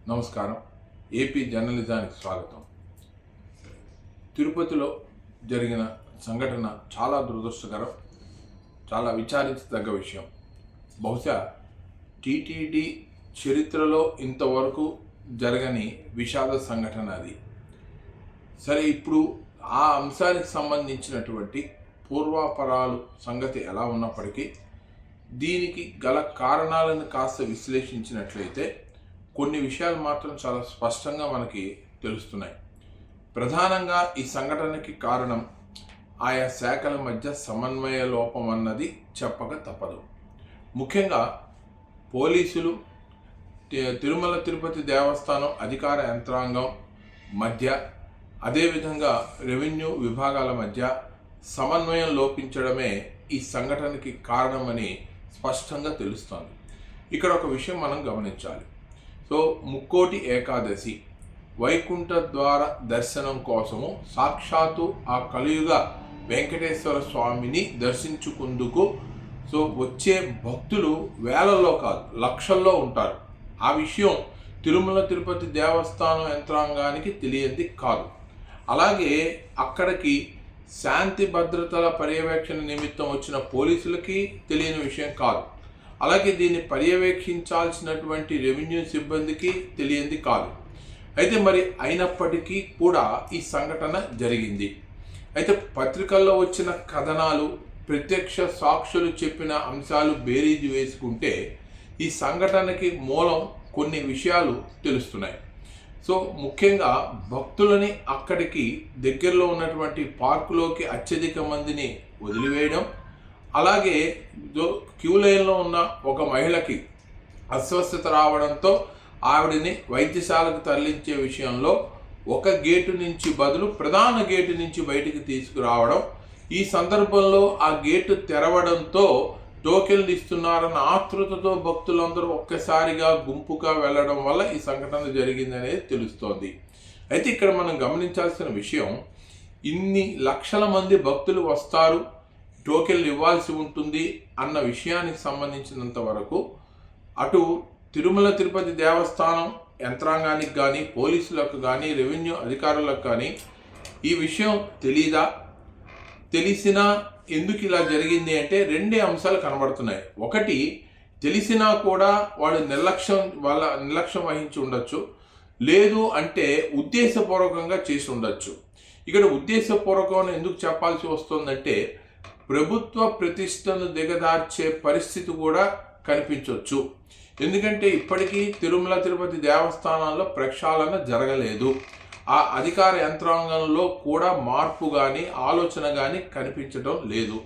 నమస్కారం. ఏపీ జర్నలిజానికి స్వాగతం. తిరుపతిలో జరిగిన సంఘటన చాలా దురదృష్టకరం, చాలా విచారించదగ్గ విషయం. బహుశా టీటీడీ చరిత్రలో ఇంతవరకు జరగని విషాద సంఘటన అది. సరే, ఇప్పుడు ఆ అంశానికి సంబంధించినటువంటి పూర్వాపరాలు సంగతి ఎలా ఉన్నప్పటికీ దీనికి గల కారణాలను కాస్త విశ్లేషించినట్లయితే కొన్ని విషయాలు మాత్రం చాలా స్పష్టంగా మనకి తెలుస్తున్నాయి. ప్రధానంగా ఈ సంఘటనకి కారణం ఆయా శాఖల మధ్య సమన్వయ లోపం అన్నది చెప్పక తప్పదు. ముఖ్యంగా పోలీసులు, తిరుమల తిరుపతి దేవస్థానం అధికార యంత్రాంగం మధ్య, అదేవిధంగా రెవెన్యూ విభాగాల మధ్య సమన్వయం లోపించడమే ఈ సంఘటనకి కారణమని స్పష్టంగా తెలుస్తోంది. ఇక్కడ ఒక విషయం మనం గమనించాలి. సో, ముక్కోటి ఏకాదశి వైకుంఠ ద్వార దర్శనం కోసము సాక్షాత్తు ఆ కలియుగ వెంకటేశ్వర స్వామిని దర్శించుకుందుకు వచ్చే భక్తులు వేలల్లో కాదు లక్షల్లో ఉంటారు. ఆ విషయం తిరుమల తిరుపతి దేవస్థానం యంత్రాంగానికి తెలియంది కాదు. అలాగే అక్కడికి శాంతి భద్రతల పర్యవేక్షణ నిమిత్తం వచ్చిన పోలీసులకి తెలియని విషయం కాదు. అలాగే దీన్ని పర్యవేక్షించాల్సినటువంటి రెవెన్యూ సిబ్బందికి తెలియంది కాదు. అయితే మరి అయినప్పటికీ కూడా ఈ సంఘటన జరిగింది. అయితే పత్రికల్లో వచ్చిన కథనాలు, ప్రత్యక్ష సాక్షులు చెప్పిన అంశాలు బేరీజు వేసుకుంటే ఈ సంఘటనకి మూలం కొన్ని విషయాలు తెలుస్తున్నాయి. సో, ముఖ్యంగా భక్తులని అక్కడికి దగ్గరలో ఉన్నటువంటి పార్కులోకి అత్యధిక మందిని వదిలివేయడం, అలాగే క్యూ లైన్లో ఉన్న ఒక మహిళకి అస్వస్థత రావడంతో ఆవిడని వైద్యశాలకు తరలించే విషయంలో ఒక గేటు నుంచి బదులు ప్రధాన గేటు నుంచి బయటికి తీసుకురావడం, ఈ సందర్భంలో ఆ గేటు తెరవడంతో టోకెన్లు ఇస్తున్నారన్న ఆతృతతో భక్తులందరూ ఒక్కసారిగా గుంపుగా వెళ్ళడం వల్ల ఈ సంఘటన జరిగిందనేది తెలుస్తోంది. అయితే ఇక్కడ మనం గమనించాల్సిన విషయం, ఇన్ని లక్షల మంది భక్తులు వస్తారు, టోకెన్లు ఇవ్వాల్సి ఉంటుంది అన్న విషయానికి సంబంధించినంత వరకు అటు తిరుమల తిరుపతి దేవస్థానం యంత్రాంగానికి కానీ, పోలీసులకు కానీ, రెవెన్యూ అధికారులకు కానీ ఈ విషయం తెలీదా? తెలిసినా ఎందుకు ఇలా జరిగింది అంటే రెండే అంశాలు కనబడుతున్నాయి. ఒకటి, తెలిసినా కూడా వాళ్ళ నిర్లక్ష్యం వహించి ఉండొచ్చు, లేదు అంటే ఉద్దేశపూర్వకంగా చేసి ఉండొచ్చు. ఇక్కడ ఉద్దేశపూర్వకం ఎందుకు చెప్పాల్సి వస్తుందంటే ప్రభుత్వ ప్రతిష్టను దిగదార్చే పరిస్థితి కూడా కనిపించవచ్చు. ఎందుకంటే ఇప్పటికీ తిరుమల తిరుపతి దేవస్థానంలో ప్రక్షాళన జరగలేదు. ఆ అధికార యంత్రాంగంలో కూడా మార్పు కానీ ఆలోచన కానీ కనిపించడం లేదు.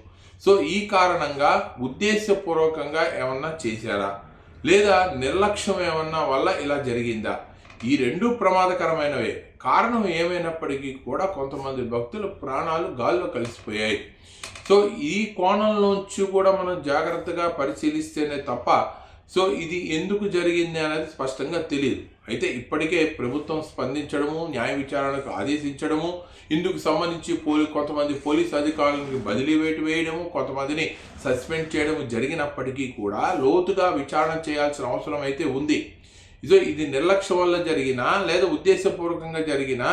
సో, ఈ కారణంగా ఉద్దేశపూర్వకంగా ఏమన్నా చేశారా, లేదా నిర్లక్ష్యం ఏమన్నా వల్ల ఇలా జరిగిందా? ఈ రెండు ప్రమాదకరమైనవే. కారణం ఏమైనప్పటికీ కూడా కొంతమంది భక్తుల ప్రాణాలు గాల్లో కలిసిపోయాయి. సో, ఈ కోణంలోంచి కూడా మనం జాగ్రత్తగా పరిశీలిస్తేనే తప్ప ఇది ఎందుకు జరిగింది అనేది స్పష్టంగా తెలియదు. అయితే ఇప్పటికే ప్రభుత్వం స్పందించడము, న్యాయ విచారణకు ఆదేశించడము, ఇందుకు సంబంధించి కొంతమంది పోలీసు అధికారులకు బదిలీ వేయడము, కొంతమందిని సస్పెండ్ చేయడము జరిగినప్పటికీ కూడా లోతుగా విచారణ చేయాల్సిన అవసరం అయితే ఉంది. ఇది నిర్లక్ష్యం వల్ల జరిగినా లేదా ఉద్దేశపూర్వకంగా జరిగినా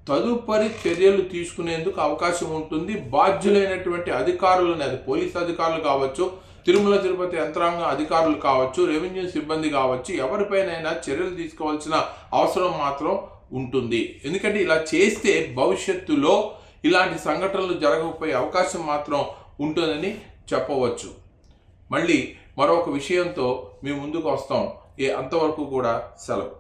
తదుపరి చర్యలు తీసుకునేందుకు అవకాశం ఉంటుంది. బాధ్యులైనటువంటి అధికారులను, అది పోలీసు అధికారులు కావచ్చు, తిరుమల తిరుపతి యంత్రాంగ అధికారులు కావచ్చు, రెవెన్యూ సిబ్బంది కావచ్చు, ఎవరిపైనైనా చర్యలు తీసుకోవాల్సిన అవసరం మాత్రం ఉంటుంది. ఎందుకంటే ఇలా చేస్తే భవిష్యత్తులో ఇలాంటి సంఘటనలు జరగకపోయే అవకాశం మాత్రం ఉంటుందని చెప్పవచ్చు. మళ్ళీ మరొక విషయంతో మీ ముందుకు వస్తాం. అంతవరకు కూడా సెలవు.